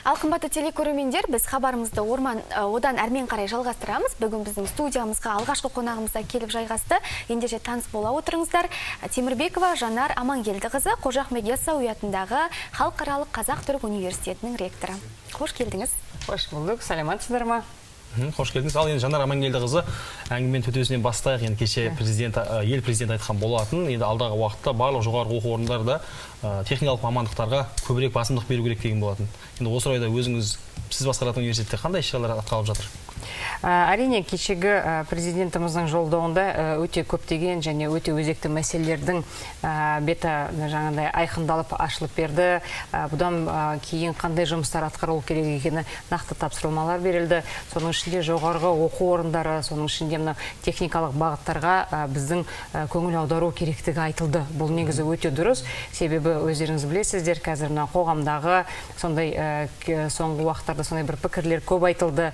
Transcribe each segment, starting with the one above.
Ал қымбатты телекөрермендер, біз хабарымызды одан әрмен қарай жалғастырамыз. Бүгін біздің студиямызға алғашқы қонағымызда келіп жайғасты. Ендеше таныс бола отырыңыздар. Темірбекова Жанар Амангелдіқызы, Қожа Ахмет Яссауи атындағы Халықаралық Қазақ-Түрік университетінің ректоры. Қош келдіңіз. Қош болдық, саламатсыздар ма? Қош келдіңіз. Ал енді Жанар Амангелдіқызы әңгімен төтесінен бастайық. Енді кеше ел президенті айтқан болатын. Енді алдағы уақытта барлық жоғарғы оқу орындарда техникалық мамандықтарға көбірек басымдық беру керек деген болатын. Енді осы орайда сіз басқаратын университетте қандай іс-шаралар атқарылып жатыр? Әрине, кешегі президентіміздің жолдауында өте көптеген және өте өзекті мәселелердің беті жаңағыдай айқындалып ашылып берді. Бұдан кейін қандай жұмыстар атқарылу керек екені нақты тапсырмалар берілді. Соның ішінде жоғарғы оқу орындары, соның ішінде техникалық бағыттарға біздің көңіл аудару керектігі айтылды. Бұл негізі өте дұрыс. Себебі өздеріңіз білесіздер, қазір қоғамдағы сондай соңғы уақыттарда сондай бір пікірлер көп айтылды.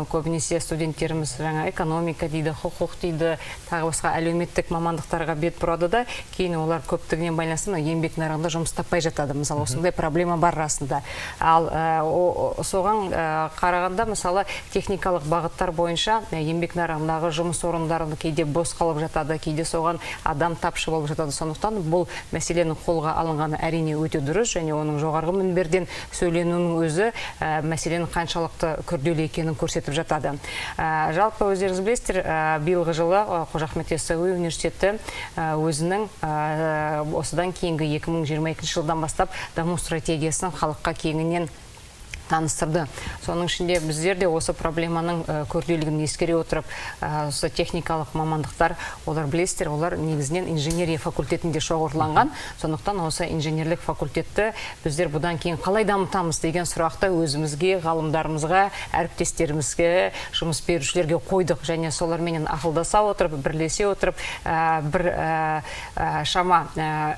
Көбінесе студенттеріміз жаңа экономика дейді, құқық дейді, тағы басқа әлеуметтік мамандықтарға бет бұрады да, кейін олар көптігінен байланысты еңбек нарығында жұмыс таппай жатады. Мысалы, осындай проблема бар расында. Ал соған қарағанда, мысалы, техникалық бағыттар бойынша еңбек нарығындағы жұмыс орындары кейде бос қалып жатады, кейде соған адам тапшы болып жатады. Сондықтан бұл мәселенің қолға алынғаны әрине өте дұрыс, және оның жоғарғы мінберден сөйленуінің өзі мәселенің қаншалықты күрделі екенін көрсетіп жатады. Жалпы өздеріңіз білесіздер, биылғы жылы Қожа Ахмет Яссауи университеті өзінің осыдан кейінгі 2022 жылдан бастап даму стратегиясын халыққа кеңінен таныстырды. Соның ішінде біздер де осы проблеманың күрделілігін ескере отырып, осы техникалық мамандықтар, олар білесіздер, олар негізінен инженерия факультетінде шоғырланған. Сондықтан осы инженерлік факультетті біздер бұдан кейін қалай дамытамыз деген сұрақты өзімізге, ғалымдарымызға, әріптестерімізге, жұмыс берушілерге қойдық. Және соларменен ақылдаса отырып, бірлесе отырып, бір шама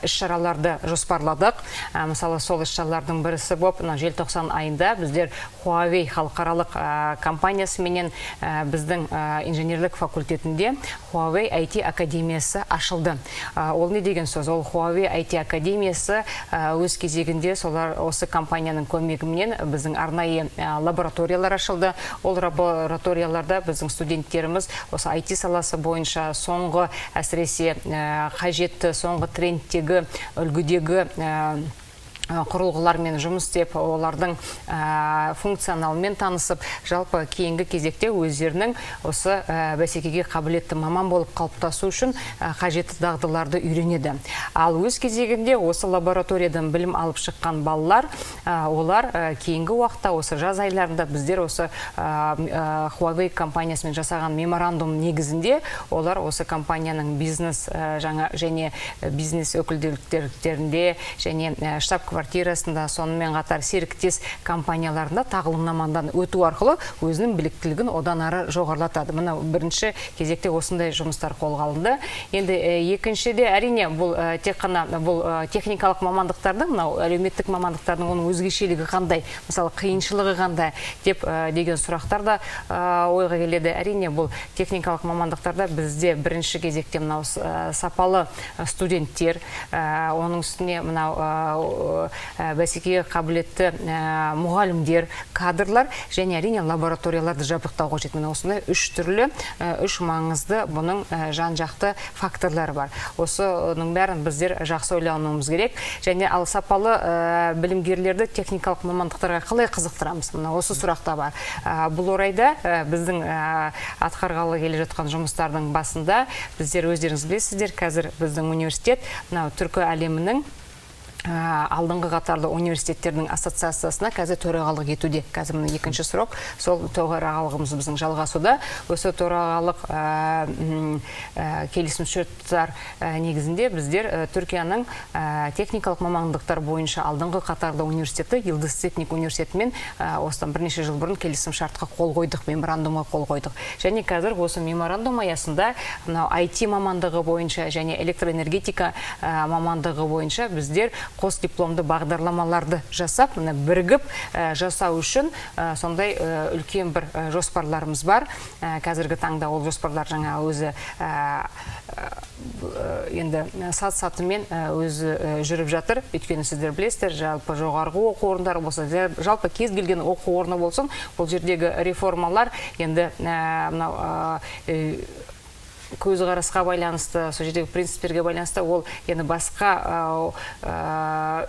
іс-шараларды жоспарладық. Мысалы, сол іс-шаралардың бірісі болып, желтоқсан айында біздер Huawei халықаралық компаниясы менен біздің инженерлік факультетінде Huawei IT академиясы ашылды. Ол не деген сөз? Ол Huawei IT академиясы өз кезегінде солар осы компанияның көмегімен біздің арнайы лабораториялар ашылды. Ол лабораторияларда біздің студенттеріміз осы IT саласы бойынша соңғы әсіресе қажетті соңғы трендтегі үлгідегі құрылғылармен жұмыс істеп, олардың функционалымен танысып, жалпы кейінгі кезекте өздерінің осы бәсекеге қабілетті маман болып қалыптасу үшін қажетті дағдыларды үйренеді. Ал өз кезегінде осы лабораториядан білім алып шыққан балалар, олар кейінгі уақытта осы жаз айларында біздер осы Huawei компаниясымен жасаған меморандум негізінде олар осы компанияның бизнес және бизнес өкілдіктерінде және штаб квартирасында, сонымен қатар серіктес компанияларында тағылымнамадан өту арқылы өзінің біліктілігін одан ары жоғарылатады. Мына бірінші кезекте осындай жұмыстар қолға алынды. Енді екіншіде әрине бұл тек қана бұл техникалық мамандықтардың, әлеуметтік мамандықтардың оның өзгешелігі қандай, мысалы қиыншылығы қандай деп деген сұрақтар да ойға келеді. Әрине бұл техникалық мамандықтарда бізде бірінші кезекте мынау сапалы студенттер, оның үстіне мынау бәсекеге қабілетті мұғалімдер, кадрлар және әрине лабораторияларды жабдықтау қажет. Міне осындай үш маңызды бұның жан-жақты факторлары бар. Осының бәрін біздер жақсы ойлануымыз керек. Және ал сапалы білімгерлерді техникалық мамандықтарға қалай қызықтырамыз? Мына осы сұрақта бар. Бұл орайда біздің атқарғалы келе жатқан жұмыстардың басында біздер өздеріңіз білесіздер, қазір біздің университет түркі әлемінің алдыңғы қатарлы университеттердің ассоциациясына қазір төрағалық етуде. Қазір мына екінші срок, сол төрағалығымыз біздің жалғасуда. Осы төрағалық келісімшарттар негізінде біздер Түркияның техникалық мамандықтар бойынша алдыңғы қатарлы университеті, Йылдыз Техник университетімен осыдан бірнеше жыл бұрын келісімшартқа қол қойдық, меморандумға қол қойдық. Және қазір осы меморандум аясында IT мамандығы бойынша және электроэнергетика мамандығы бойынша біздер қос дипломды бағдарламаларды жасап, бірігіп жасау үшін сондай үлкен бір жоспарларымыз бар. Қазіргі таңда ол жоспарлар жаңа өзі енді сат-сатымен өзі жүріп жатыр. Өйткені сіздер білесіздер, жалпы жоғарғы оқу орындары болса, жалпы кез келген оқу орны болсын, бұл жердегі реформалар енді көзқарасқа байланысты, сол жердегі принциптерге байланысты, ол енді басқа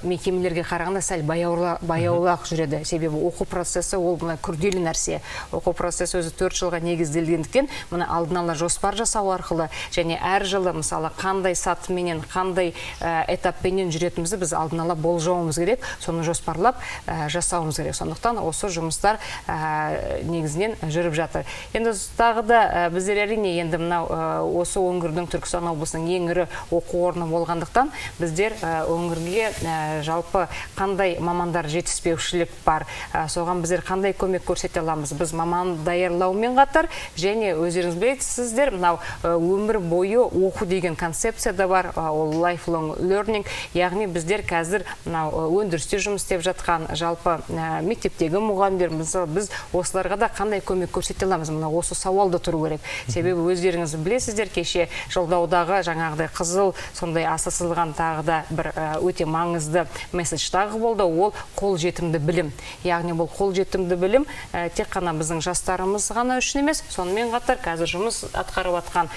мекемелерге қарағанда сәл баяулақ жүреді. Себебі оқу процесі ол күрделі нәрсе. Оқу процесі өзі 4 жылға негізделгендіктен, мұны алдын ала жоспар жасау арқылы және әр жылы мысалы қандай сатыменен, қандай этаппенен жүретімізді біз алдын ала болжауымыз керек, соны жоспарлап жасауымыз керек. Сондықтан осы жұмыстар негізінен жүріп жатыр. Енді тағы да біздер әрине енді мынау осы өңірдің, Түркістан облысының ең ірі оқу орны болғандықтан біздер өңірге жалпы қандай мамандар жетіспеушілік бар, соған біздер қандай көмек көрсете аламыз. Біз маман даярлаумен қатар және өздеріңіз білесіздер, мынау өмір бойы оқу деген концепция да бар, ол lifelong learning, яғни біздер қазір мынау өндірісте жұмыс істеп жатқан жалпы мектептегі мұғалімдер, біз осыларға да қандай көмек көрсете аламыз. Мына осы сауал да тұру керек. Себебі өздеріңіз білесіздер, кеше жолдаудағы жаңағыдай қызыл сондай асысылған тағы да бір өте маңызды месседж тағы болды, ол қол жетімді білім. Яғни бұл қол жетімді білім тек қана біздің жастарымыз ғана үшін емес, сонымен қатар қазір жұмыс атқарып атқан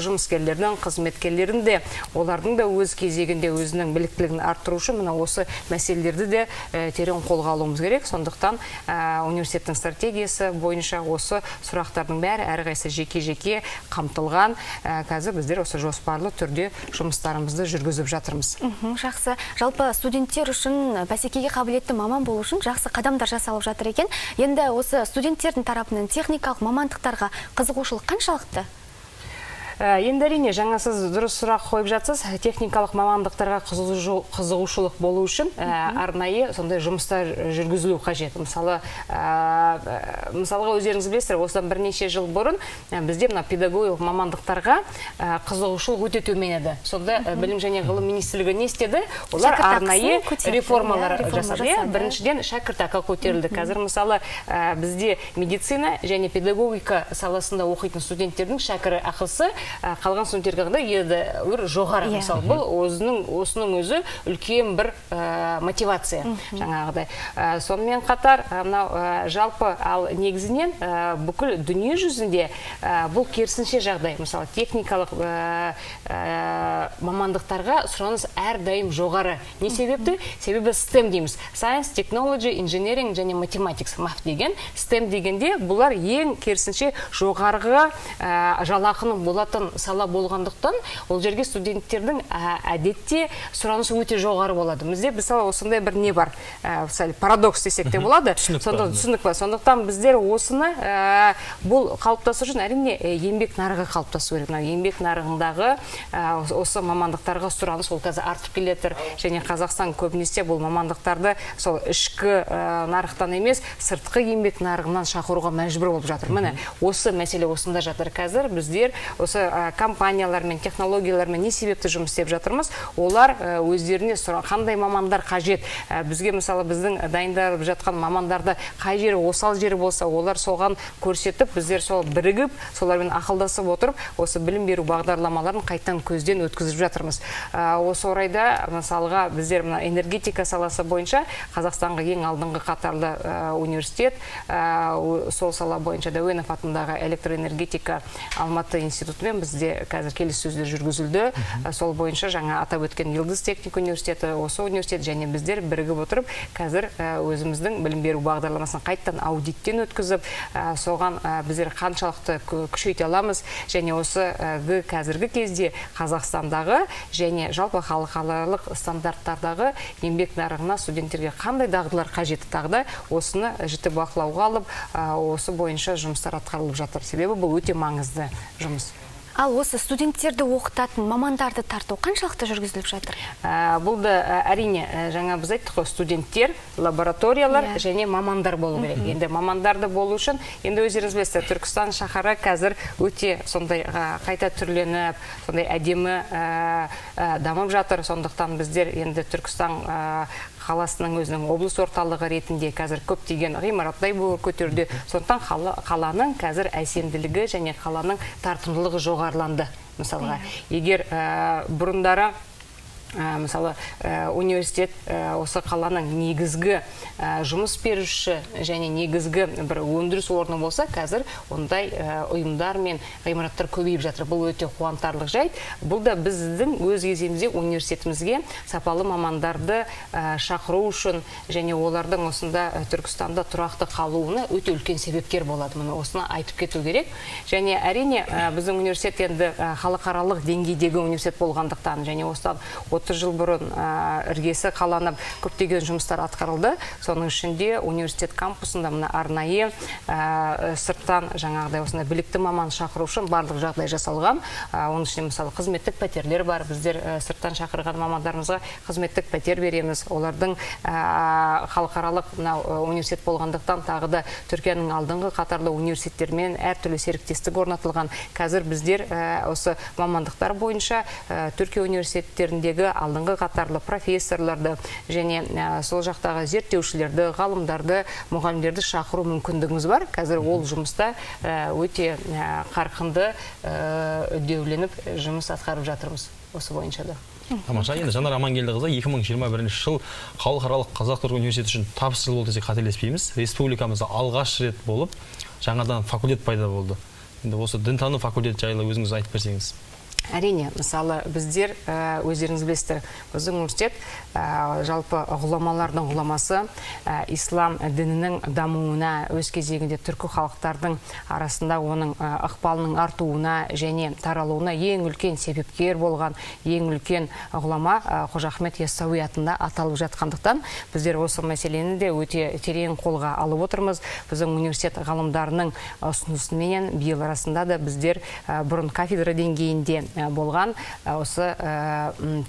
жұмыскерлердің, қызметкерлердің де, олардың да өз кезегінде өзінің біліктілігін арттыру үшін мына осы мәселелерді де терең қолға алуымыз керек. Сондықтан университеттің стратегиясы бойынша осы сұрақтардың бәрі әрқайсысы жеке-жеке қамтылған. Қазір біздер осы жоспарлы түрде жұмыстарымызды жүргізіп жатырмыз. Жақсы. Жалпы студенттер үшін бәсекеге қабілетті маман болу үшін жақсы қадамдар жасалып жатыр екен. Енді осы студенттердің тарапынан техникалық мамандықтарға қызығушылық қаншалықты? Енді әрине, жаңа сіз дұрыс сұрақ қойып жатсыз, техникалық мамандықтарға қызығушылық болу үшін арнайы сондай жұмыстар жүргізілу қажет. Мысалға өздеріңіз білесіздер, осыдан бірнеше жыл бұрын бізде педагогикалық мамандықтарға қызығушылық өте төмен еді. Сонда білім және ғылым министрлігі не істеді? Олар арнайы реформалар жасады. Біріншіден шәкіртақы көтерілді. Қазір мысалы бізде медицина және педагогика саласында оқитын студенттердің шәкірақысы қалған студенттерге еді жоғары. Мысалы, бұл осының өзі үлкен бір мотивация жаңағыдай. Сонымен қатар, жалпы ал негізінен бүкіл дүние жүзінде бұл керісінше жағдай. Мысалы, техникалық мамандықтарға сұраныс әрдайым жоғары. Не себепті? Себебі STEM дейміз. Science, Technology, Engineering және Mathematics, MAF деген. STEM дегенде бұлар ең керісінше жоғарғы жалақының болатын сала болғандықтан, ол жерге студенттердің әдетте сұранысы өте жоғары болады. Бізде мысалы осындай бір не бар, парадокс десек те болады. Түсінік па? Сондықтан біздер осыны бұл қалыптасу үшін әрине еңбек нарығы қалыптасу керек. Еңбек нарығындағы осы мамандықтарға сұраныс ол қазір артып келетір. Және Қазақстан көбінесе бұл мамандықтарды сол ішкі нарықтан емес, сыртқы еңбек нарығынан шақыруға мәжбүр болып жатыр. Міне, осы мәселе осында жатыр. Қазір біздер осы компаниялармен, технологиялармен не себепті жұмыс істеп жатырмыз? Олар өздеріне қандай мамандар қажет? Бізге мысалы біздің дайындалып жатқан мамандарды қай жері осал жері болса, олар соған көрсетіп, біздер сол бірігіп, солармен ақылдасып отырып, осы білім беру бағдарламаларын қайттан көзден өткізіп жатырмыз. Осы орайда мысалға біздер энергетика саласы бойынша Қазақстанға ең алдыңғы қатарлы университет, сол сала бойынша Дәуенов атындағы электроэнергетика Алматы институтымен бізде қазір келіссөздер жүргізілді. Сол бойынша жаңа атап өткен Йылдыз техник университеті, осы университет және біздер бірігіп отырып, қазір өзіміздің білім беру бағдарламасын қайттан аудиттен өткізіп, соған біздер қаншалықты күшейте аламыз және осы қазіргі кезде Қазақстандағы және жалпы халықаралық стандарттардағы еңбек нарығына студенттерге қандай дағдылар қажет тағда, осыны жіті бақылауға алып, осы бойынша жұмыстар атқарылып жатыр. Себебі бұл өте маңызды жұмыс. Ал осы студенттерді оқытатын мамандарды тарту қаншалықты жүргізіліп жатыр? Бұл да әрине жаңа біз айттық қой, студенттер, лабораториялар және мамандар болу керек. Енді мамандарды болу үшін, енді өздеріңіз білесіздер, Түркістан шаһары қазір өте сондай қайта түрленіп, сондай әдемі дамып жатыр. Сондықтан біздер енді Түркістан қаласының өзінің облыс орталығы ретінде қазір көптеген ғимараттай бой көтерді. Сондықтан қаланың қазір әсемділігі және қаланың тартымдылығы жоғарыланды. Мысалға, егер бұрындары мысалы университет осы қаланың негізгі жұмыс беруші және негізгі бір өндіріс орны болса, қазір ондай ұйымдар мен ғимараттар көбейіп жатыр. Бұл өте қуантарлық жайт. Бұл да біздің өз кезегімізде университетімізге сапалы мамандарды шақыру үшін және олардың осында Түркістанда тұрақты қалуына өте үлкен себепкер болады. Мұны осыны айтып кету керек. Және әрине біздің университет енді халықаралық деңгейдегі университет болғандықтан және осыдан 30 жыл бұрын іргесі қаланып көптеген жұмыстар атқарылды. Соның ішінде университет кампусында мына арнайы сырттан жаңағыдай осындай білікті маман шақыру үшін барлық жағдай жасалған. Оның ішінде мысалы қызметтік пәтерлер бар. Біздер сырттан шақырған мамандарымызға қызметтік пәтер береміз. Олардың халықаралық университет болғандықтан тағы да Түркияның алдыңғы қатарлы университеттермен әртүрлі серіктестік орнатылған. Қазір біздер осы мамандықтар бойынша Түркия университеттеріндегі алдыңғы қатарлы профессорларды және сол жақтағы зерттеушілерді, ғалымдарды, мұғалімдерді шақыру мүмкіндігіміз бар. Қазір ол жұмыста өте қарқынды үдеуленіп жұмыс атқарып жатырмыз осы бойынша да. Тамаша, енді Жанар Амангелдіқызы 2021 жыл халықаралық Қазақ-Түрік университеті үшін табысты жыл болды десек қателеспейміз. Республикамызда алғаш рет болып жаңадан факультет пайда болды. Енді осы дінтану факультеті жайлы өзіңіз айтып берсеңіз. Әрине, мысалы, біздер өздеріңіз білесіздер, біздің университет жалпы ғұламалардың ғұламасы ислам дінінің дамуына, өз кезегінде түркі халықтардың арасында оның ықпалының артуына және таралуына ең үлкен себепкер болған ең үлкен ғұлама Қожа Ахмет Яссауи атында аталып жатқандықтан, біздер осы мәселені де өте терең қолға алып отырмыз. Біздің университет ғалымдарының ұсынысымен биыл арасында да біздер бұрын кафедра деңгейінде болған осы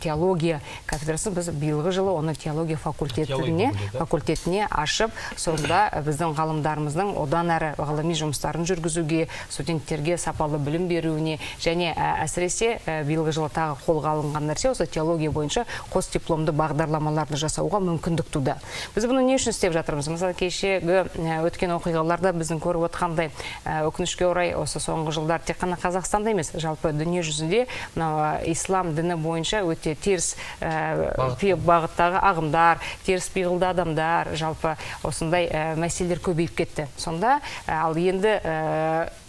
теология кафедрасын біз биылғы жылы оны теология факультетіне ашып, сонда біздің ғалымдарымыздың одан әрі ғылыми жұмыстарын жүргізуге, студенттерге сапалы білім беруіне және әсіресе биылғы жылы тағы қолға алынған нәрсе осы теология бойынша қос дипломды бағдарламаларды жасауға мүмкіндік туды. Біз бұны не үшін істеп жатырмыз? Мысалы, кешегі өткен оқиғаларда біздің көріп отқандай өкінішке орай осы соңғы жылдар тек қана Қазақстанда емес, жалпы дүние жүзінде ислам діні бойынша өте теріс бағыттағы ағымдар, теріс пиғылды адамдар, жалпы осындай мәселелер көбейіп кетті. Сонда ал енді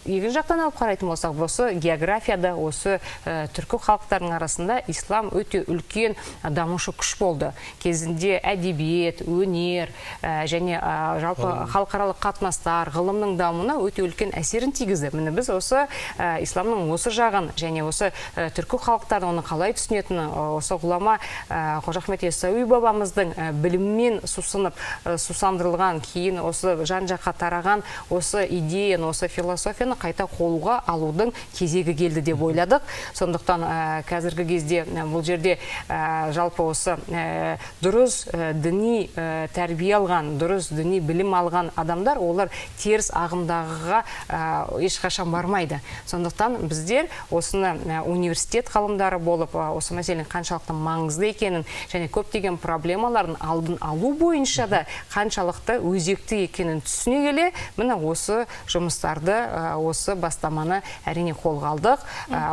егін жақтан алып қарайтын болсақ, осы географияда, осы түркі халықтарының арасында ислам өте үлкен дамушы күш болды. Кезінде әдебиет, өнер және жалпы халықаралық қатынастар, ғылымның дамуына өте үлкен әсерін тигізді. Міне біз осы исламның осы жағын және осы түркі халықтарын оны қалай түсінетіні, осы ғұлама Қожа Ахмет Яссауи бабамыздың біліммен сусандырылған, кейін осы жан-жаққа тараған осы идеяны, осы философияны қайта қолға алудың кезегі келді деп ойладық. Сондықтан қазіргі кезде бұл жерде жалпы осы дұрыс діни тәрбие алған, дұрыс діни білім алған адамдар, олар теріс ағымдағыға ешқашан бармайды. Сондықтан біздер осыны университет ғалымдары болып, осы мәселенің қаншалықты маңызды екенін және көптеген проблемаларын алдын алу бойынша да қаншалықты өзекті екенін түсіне келе, міне осы жұмыстарды, осы бастаманы әрине қолға алдық.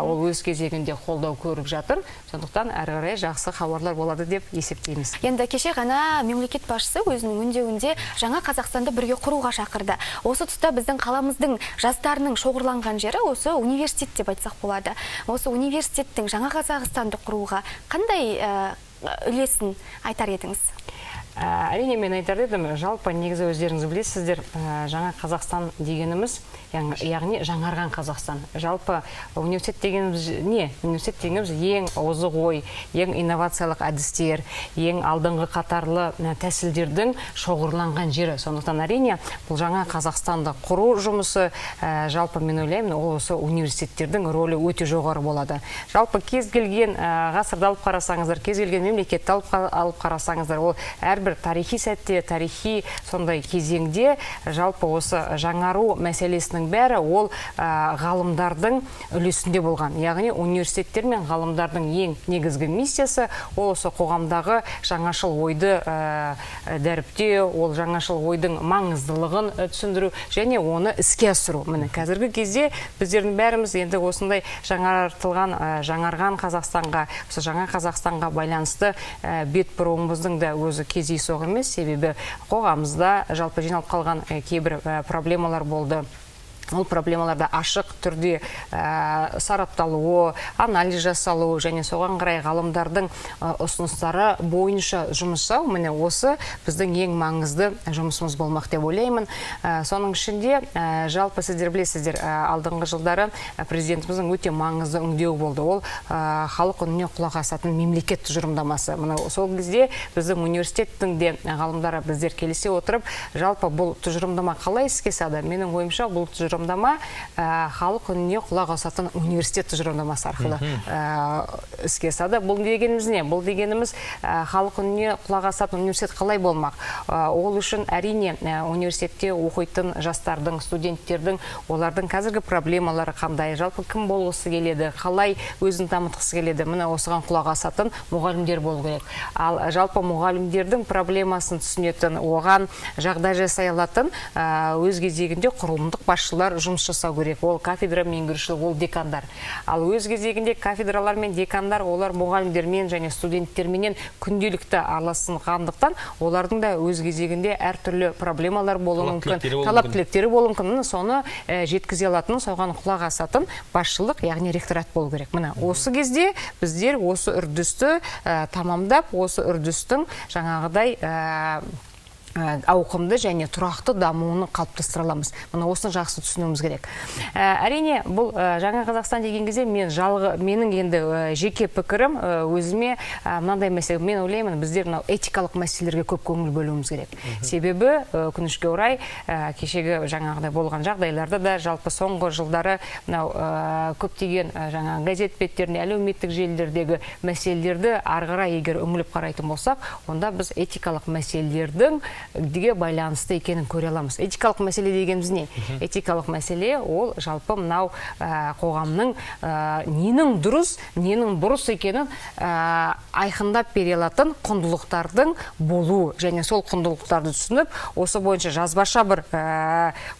Ол өз кезегінде қолдау көріп жатыр. Сондықтан әрі қарай жақсы хабарлар болады деп есептейміз. Енді кеше ғана мемлекет басшысы өзінің үндеуінде жаңа Қазақстанды бірге құруға шақырды. Осы тұста біздің қаламыздың жастарының шоғырланған жері осы университет деп айтсақ болады. Осы университеттің жаңа Қазақстанды құруға қандай үлесін айтар едіңіз? Әрине мен айтар едім, жалпы негізі өздеріңіз білесіздер, жаңа Қазақстан дегеніміз, яғни жаңарған Қазақстан. Жалпы университет дегеніміз не? Университет дегеніміз ең озық ой, ең инновациялық әдістер, ең алдыңғы қатарлы тәсілдердің шоғырланған жері. Сондықтан әрине бұл жаңа Қазақстанды құру жұмысы, жалпы мен ойлаймын, ол осы университеттердің рөлі өте жоғары болады. Жалпы кез келген ғасырды алып қарасаңыздар, кез келген мемлекетті алып қарасаңыздар, ол әрбір тарихи сәтте, тарихи сондай кезеңде жалпы осы жаңару мәселесінің бәрі ол ғалымдардың үлесінде болған. Яғни университеттер мен ғалымдардың ең негізгі миссиясы ол осы қоғамдағы жаңашыл ойды дәріптеу, ол жаңашыл ойдың маңыздылығын түсіндіру және оны іске асыру. Міне қазіргі кезде біздердің бәріміз енді осындай жаңарған Қазақстанға, осы жаңа Қазақстанға байланысты бет бұруымыздың да өзі кездейсоқ емес, себебі қоғамымызда жалпы жиналып қалған кейбір проблемалар болды. Ол проблемаларда ашық түрде сарапталуы, анализ жасалуы және соған қарай ғалымдардың ұсыныстары бойынша жұмысау, міне осы біздің ең маңызды жұмысымыз болмақ деп ойлаймын. Соның ішінде жалпы сіздер білесіздер, алдыңғы жылдары президентіміздің өте маңызды үндеуі болды. Ол халық үніне құлақ асатын мемлекет тұжырымдамасы. Міне сол кезде біздің университеттің де ғалымдары біздер келісе отырып, жалпы бұл тұжырымдама қалай іске асады? Менің ойымша бұл тұжырымдама халық үніне құлақ асатын университет тұжырымдамасы арқылы іске асады. Бұл дегеніміз не? Бұл дегеніміз халық үніне құлақ асатын университет қалай болмақ? Ол үшін әрине университетте оқитын жастардың, студенттердің, олардың қазіргі проблемалары қандай, жалпы кім болғысы келеді, қалай өзін дамытқысы келеді, міне осыған құлақ асатын мұғалімдер болу керек. Ал жалпы мұғалімдердің проблемасын түсінетін, оған жағдай жасай алатын өз кезегінде құрылымдық басшылар жұмыс жасау керек. Ол кафедра меңгерушілер, ол декандар. Ал өз кезегінде кафедралар мен декандар олар мұғалімдермен және студенттерменен күнделікті араласқандықтан, олардың да өз кезегінде әртүрлі проблемалар болуы мүмкін, талап тілектері болуы мүмкін. Соны жеткізе алатын, соған құлақ асатын басшылық, яғни ректорат болу керек. Міне осы кезде біздер осы үрдісті тамамдап, осы үрдістің жаңағыдай ауқымды және тұрақты дамуын қалыптастыра аламыз. Мына осыны жақсы түсінуіміз керек. Әрине, бұл жаңа Қазақстан деген кезде менің енді жеке пікірім өзіме мынандай мәселе, мен ойлаймын, біздер мынау этикалық мәселелерге көп көңіл бөлуіміз керек. Себебі өкінішке орай кешегі жаңағыдай болған жағдайларда да жалпы соңғы жылдары мынау көптеген жаңа газет беттерінде, әлеуметтік желілердегі мәселелерді ары қарай егер үңіліп қарайтын болсақ, онда біз этикалық мәселелердің деге байланысты екенін көре аламыз. Этикалық мәселе дегеніміз не? Этикалық мәселе ол жалпы мынау қоғамның ненің дұрыс, ненің бұрыс екенін айқындап бере алатын құндылықтардың болу және сол құндылықтарды түсініп, осы бойынша жазбаша бір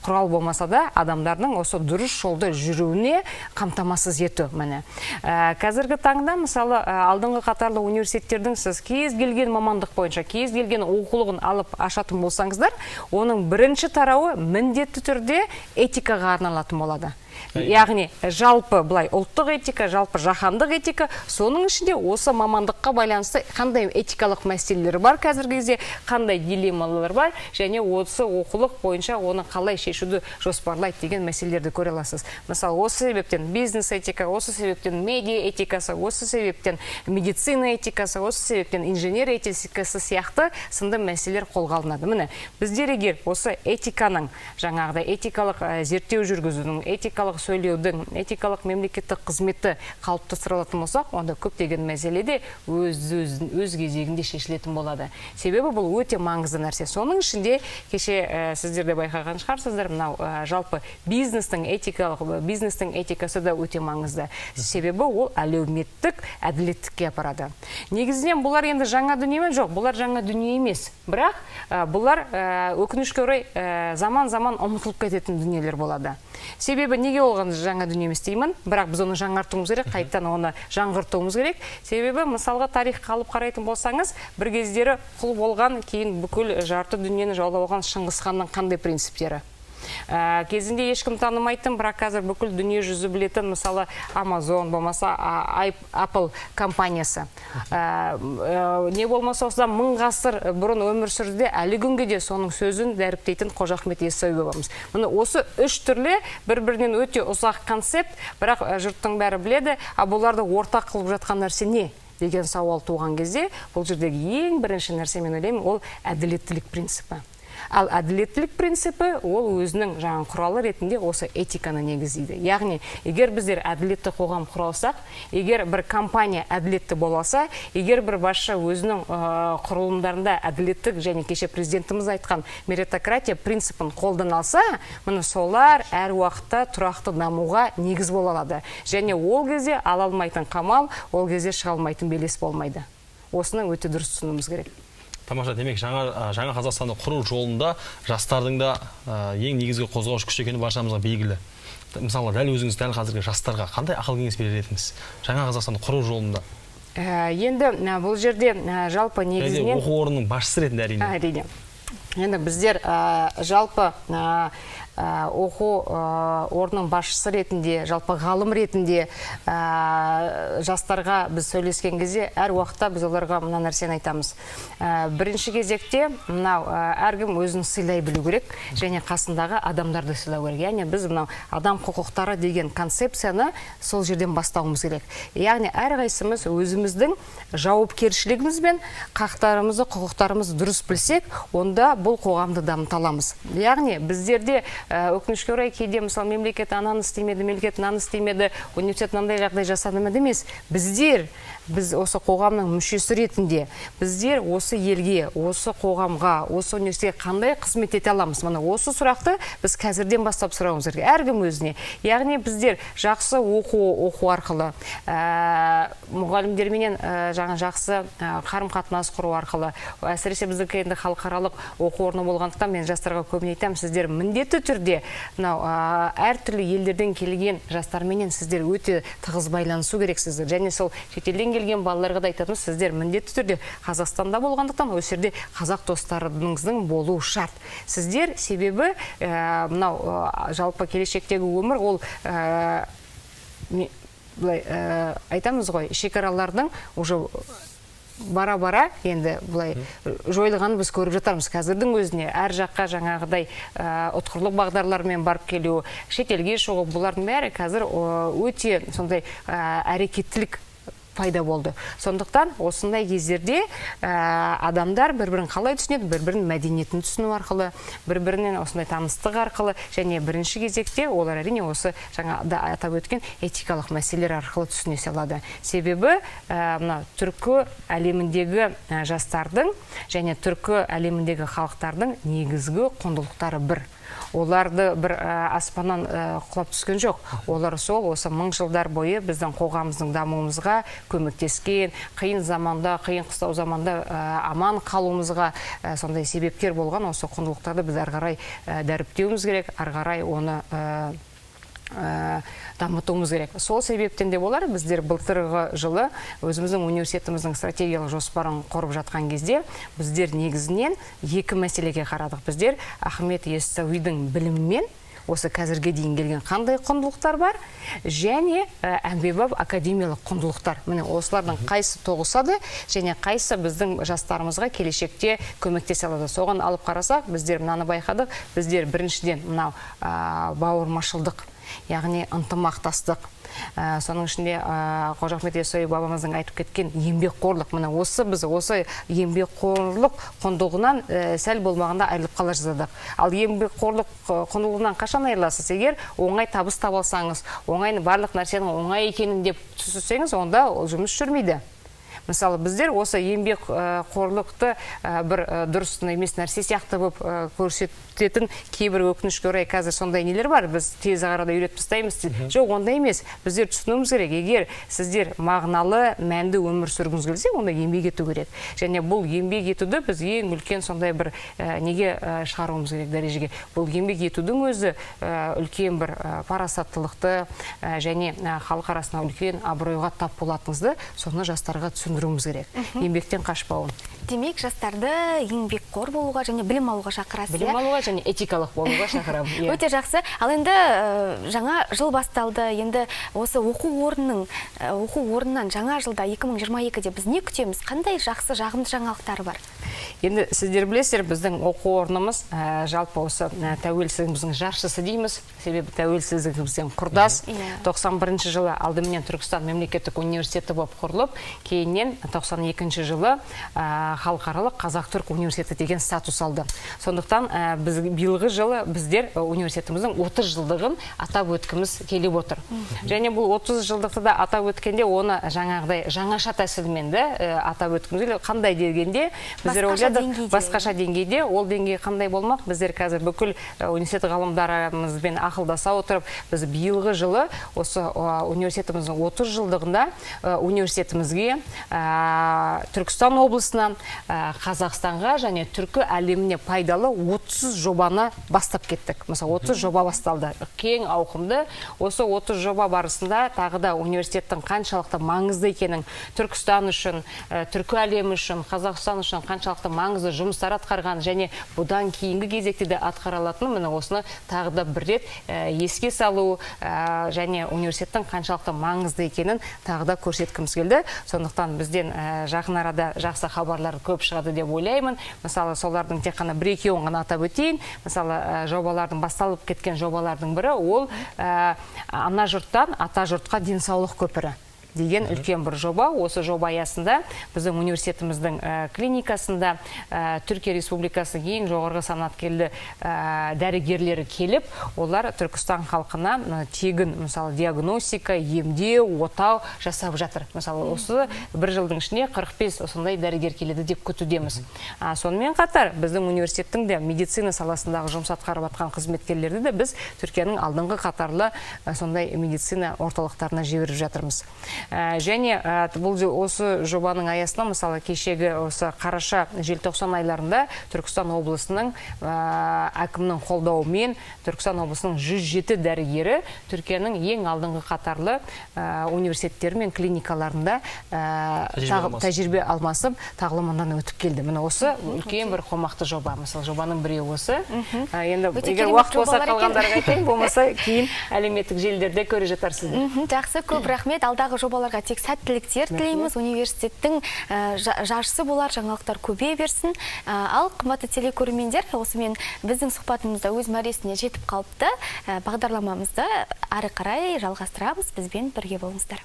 құрал болмаса да адамдардың осы дұрыс жолда жүруіне қамтамасыз ету. Міне қазіргі таңда мысалы алдыңғы қатарлы университеттердің сіз кез келген мамандық бойынша кез келген оқулығын алып ашатын болсаңыздар, оның бірінші тарауы міндетті түрде этикаға арналатын болады. Яғни жалпы былай ұлттық этика, жалпы жаһандық этика, соның ішінде осы мамандыққа байланысты қандай этикалық мәселелер бар қазіргі кезде, қандай дилеммалар бар және осы оқулық бойынша оны қалай шешуді жоспарлайды деген мәселелерді көре аласыз. Мысалы, осы себептен бизнес этика, осы себептен медиа этикасы, осы себептен медицина этикасы, осы себептен инженер этикасы сияқты сынды мәселелер қолға алынады. Міне, біздер егер осы этиканың, жаңағыдай этикалық зерттеу жүргізудің, этикалық сөйлеудің, этикалық мемлекеттік қызметті қалыптастыра алатын болсақ, онда көптеген мәселеде өз кезегінде шешілетін болады. Себебі бұл өте маңызды нәрсе. Соның ішінде кеше сіздер де байқаған шығарсыздар, мынау жалпы бизнестің этикасы да өте маңызды. Себебі ол әлеуметтік әділеттікке апарады. Негізінен бұлар енді жаңа дүние ме? Жоқ, бұлар жаңа дүние емес. Бірақ бұлар өкінішке орай заман-заман ұмытылып кететін дүниелер болады. Себебі неге олған жаңа дүние емес деймін, бірақ біз оны жаңартуымыз керек, қайттан оны жаңғыртуымыз керек. Себебі мысалға тарихқа алып қарайтын болсаңыз, бір кездері құл болған, кейін бүкіл жарты дүниені жаулап алған Шыңғыс ханның қандай принциптері? Кезінде ешкім танымайтын, бірақ қазір бүкіл дүние жүзі білетін, мысалы Amazon болмаса Apple компаниясы. Не болмаса осыдан 1000 ғасыр бұрын өмір сүрді, әлі күнге де соның сөзін дәріптейтін Қожа Ахмет Яссауи бабамыз. Міне осы 3 түрлі бір-бірінен өте ұзақ концепт, бірақ жұрттың бәрі біледі, бұларды ортақ қылып жатқан нәрсе не деген сауал туған кезде, бұл жердегі ең бірінші нәрсе мен ойлаймын, ол әділеттілік принципі. Ал әділеттілік принципі ол өзінің жаңағы құралы ретінде осы этиканы негіздейді. Яғни, егер біздер әділетті қоғам құралсақ, егер бір компания әділетті болса, егер бір басшы өзінің құрылымдарында әділеттік және кеше президентіміз айтқан меритократия принципін қолдан алса, міне солар әр уақытта тұрақты дамуға негіз бола алады. Және ол кезде ала алмайтын қамал, ол кезде шыға алмайтын белес болмайды. Осының өте дұрыс түсінуіміз керек. Тамаша, демек жаңа Қазақстанды құру жолында жастардың да ең негізгі қозғаушы күш екені баршамызға белгілі. Мысалы, дәл өзіңіз дәл қазіргі жастарға қандай ақыл кеңес берер едіңіз жаңа Қазақстанды құру жолында? Енді бұл жерде жалпы негізінен оқу орнының басшысы ретінде әрине. Әрине. Енді біздер жалпы оқу орнының басшысы ретінде, жалпы ғалым ретінде жастарға біз сөйлескен кезде әр уақытта біз оларға мына нәрсені айтамыз. Бірінші кезекте мынау әркім өзін сыйлай білу керек және қасындағы адамдарды сыйлау керек. Яғни біз мынау адам құқықтары деген концепцияны сол жерден бастауымыз керек. Яғни әрқайсымыз өзіміздің жауапкершілігімізбен қақтарымызды, құқықтарымызды дұрыс білсек, онда бұл қоғамды дамыта аламыз. Яғни біздерде өкінішке орай кейде мысалы мемлекет ананы істемеді, мемлекет мынаны істемеді, университет мынандай жағдай жасады ма емес. Біз осы қоғамның мүшесі ретінде, біздер осы елге, осы қоғамға, осы университетке қандай қызмет ете аламыз? Мына осы сұрақты біз қазірден бастап сұрауымыз керек. Әркім өзіне. Яғни біздер жақсы оқу арқылы, мұғалімдерменен жақсы қарым-қатынас құру арқылы, әсіресе біздің енді халықаралық оқу орны болғандықтан мен жастарға көбіне айтамын, сіздер міндетті түрде әртүрлі елдерден келген жастарменен сіздер өте тығыз байланысу керексіздер. Және сол шетелден келген балаларға да айтатынымыз, сіздер міндетті түрде Қазақстанда болғандықтан осы жерде қазақ достарыңыздың болу шарт. Сіздер себебі мынау жалпы келешектегі өмір ол айтамыз ғой, шекаралардың уже бара-бара енді бұлай жойылғанын біз көріп жатармыз. Қазірдің өзіне әр жаққа жаңағыдай ұтқырлық бағдарлармен барып келу, шетелге шығу, бұлардың бәрі қазір өте сондай әрекеттілік пайда болды. Сондықтан осындай кездерде адамдар бір-бірін қалай түсінеді, бір-бірінің мәдениетін түсіну арқылы, бір-бірінен осындай таныстық арқылы, және бірінші кезекте олар әрине осы жаңа атап өткен этикалық мәселелер арқылы түсіне алады. Себебі түркі әлеміндегі жастардың және түркі әлеміндегі халықтардың негізгі құндылықтары бір. Оларды бір аспаннан құлап түскен жоқ. Олар осы 1000 жылдар бойы біздің қоғамымыздың дамуымызға көмектескен, қиын заманда, қиын қыстау заманда аман қалуымызға сондай себепкер болған осы құндылықтарды біз ары қарай дәріптеуіміз керек, ары қарай оны дамытуымыз керек. Сол себептен де болар, біздер былтырғы жылы өзіміздің университетіміздің стратегиялық жоспарын құрып жатқан кезде біздер негізінен 2 мәселеге қарадық. Біздер Ахмет Яссауидің білімімен осы қазірге дейін келген қандай құндылықтар бар, және әмбебап академиялық құндылықтар. Міне осылардың қайсы тоғысады, және қайсы біздің жастарымызға келешекте көмектесе алады. Соған алып қарасақ, біздер мынаны байқадық. Біздер біріншіден мынау бауырмашылдық, яғни ынтымақтастық. Соның ішінде Қожа Ахмет Яссауи бабамыздың айтып кеткен еңбекқорлық. Міне біз осы еңбекқорлық құндылығынан сәл болмағанда айырылып қала жаздадық. Ал еңбекқорлық құндылығынан қашан айырыласыз? Егер оңай табыс таба алсаңыз, барлық нәрсенің оңай екенін деп түсінсеңіз, онда ол жұмыс жүрмейді. Мысалы, біздер осы еңбек қорлықты бір дұрыс емес нәрсе сияқты болып көрсететін кейбір өкінішке орай қазір сондай нелер бар. Біз тез арада үйретіп тастаймыз. Жоқ, ондай емес. Біздер түсінуіміз керек. Егер сіздер мағыналы, мәнді өмір сүргіңіз келсе, онда еңбек ету керек. Және бұл еңбек етуді біз ең үлкен сондай бір неге шығаруымыз керек дәрежеге. Бұл еңбек етудің өзі үлкен бір парасаттылықты және халық арасына үлкен абыройға тап болатыныңызды соны жастарға түсіндіру түсіндіруіміз керек. Еңбектен қашпауын. Демек, жастарды еңбекқор болуға және білім алуға шақырасыз. Білім алуға және этикалық болуға шақырамын. Өте жақсы. Ал енді жаңа жыл басталды. Енді осы оқу орнынан жаңа жылда 2022-де біз не күтеміз? Қандай жақсы жағымды жаңалықтары бар? Енді сіздер білесіздер, біздің оқу орнымыз жалпы осы тәуелсіздігіміздің жаршысы дейміз. Себебі тәуелсіздігімізден құрдас. 91 жылы алдыменен Түркістан мемлекеттік университеті болып құрылып, кейіннен 92 жылы халықаралық Қазақ-Түрік университеті деген статус алды. Сондықтан біз биылғы жылы біздер университетіміздің 30 жылдығын атап өткіміз келіп отыр. Және бұл 30 жылдықты да атап өткенде оны жаңағыдай жаңаша тәсілмен де атап өткіміз келіп, қандай дегенде біздер ойладық басқаша деңгейде, ол деңгей қандай болмақ? Біздер қазір бүкіл университет ғалымдарымызбен ақылдаса отырып, біз биылғы жылы осы университетіміздің 30 жылдығында университетімізге Түркістан облысынан Қазақстанға және түркі әлеміне пайдалы 30 жобаны бастап кеттік. Мысалы 30 жоба басталды. Кең ауқымды. Осы 30 жоба барысында тағы да университеттің қаншалықты маңызды екенін Түркістан үшін, түркі әлемі үшін, Қазақстан үшін қаншалықты маңызды жұмыстар атқарған және бұдан кейінгі кезекте де атқарылатын, міне осыны тағы да бір рет еске салу және университеттің қаншалықты маңызды екенін тағы да көрсеткіміз келді. Сондықтан бізден жақын арада жақсы хабарлар көп шығады деп ойлаймын. Мысалы, солардың тек қана бір-екеуін ғана атап өтейін. Мысалы, жобалардың басталып кеткен жобалардың бірі ол ана жұрттан ата жұртқа денсаулық көпірі деген үлкен бір жоба. Осы жоба аясында біздің университетіміздің клиникасында Түркия Республикасының ең жоғарғы санаткерлі дәрігерлері келіп, олар Түркістан халқына тегін, мысалы, диагностика, емдеу, отау жасап жатыр. Мысалы, осы бір жылдың ішіне 45 осындай дәрігер келеді деп күтудеміз. Сонымен қатар біздің университеттің де медицина саласындағы жұмыс атқарып жатқан қызметкерлерді де біз Түркияның алдыңғы қатарлы сондай медицина орталықтарына жіберіп жатырмыз. Және бұл осы жобаның аясында, мысалы, кешегі осы қараша желтоқсан айларында Түркістан облысының әкімнің қолдауымен Түркістан облысының 107 дәрігері Түркияның ең алдыңғы қатарлы университеттері мен клиникаларында тәжірибе алмасып, тағылымнан өтіп келді. Міне осы үлкен бір қомақты жоба. Мысалы, жобаның біреуі осы. Енді егер уақыт болса қалғандарға айтайын, болмаса кейін әлеуметтік желілерде көре жатарсыздар. Жақсы, көп рахмет. Алдағы жобаларға тек сәттіліктер тілейміз. Университеттің жаршысы болар, жаңалықтар көбейе берсін. Ал қымбатты телекөрермендер, осымен біздің сұхбатымызда өз мәресіне жетіп қалыпты. Бағдарламамызды ары қарай жалғастырамыз. Бізбен бірге болыңыздар.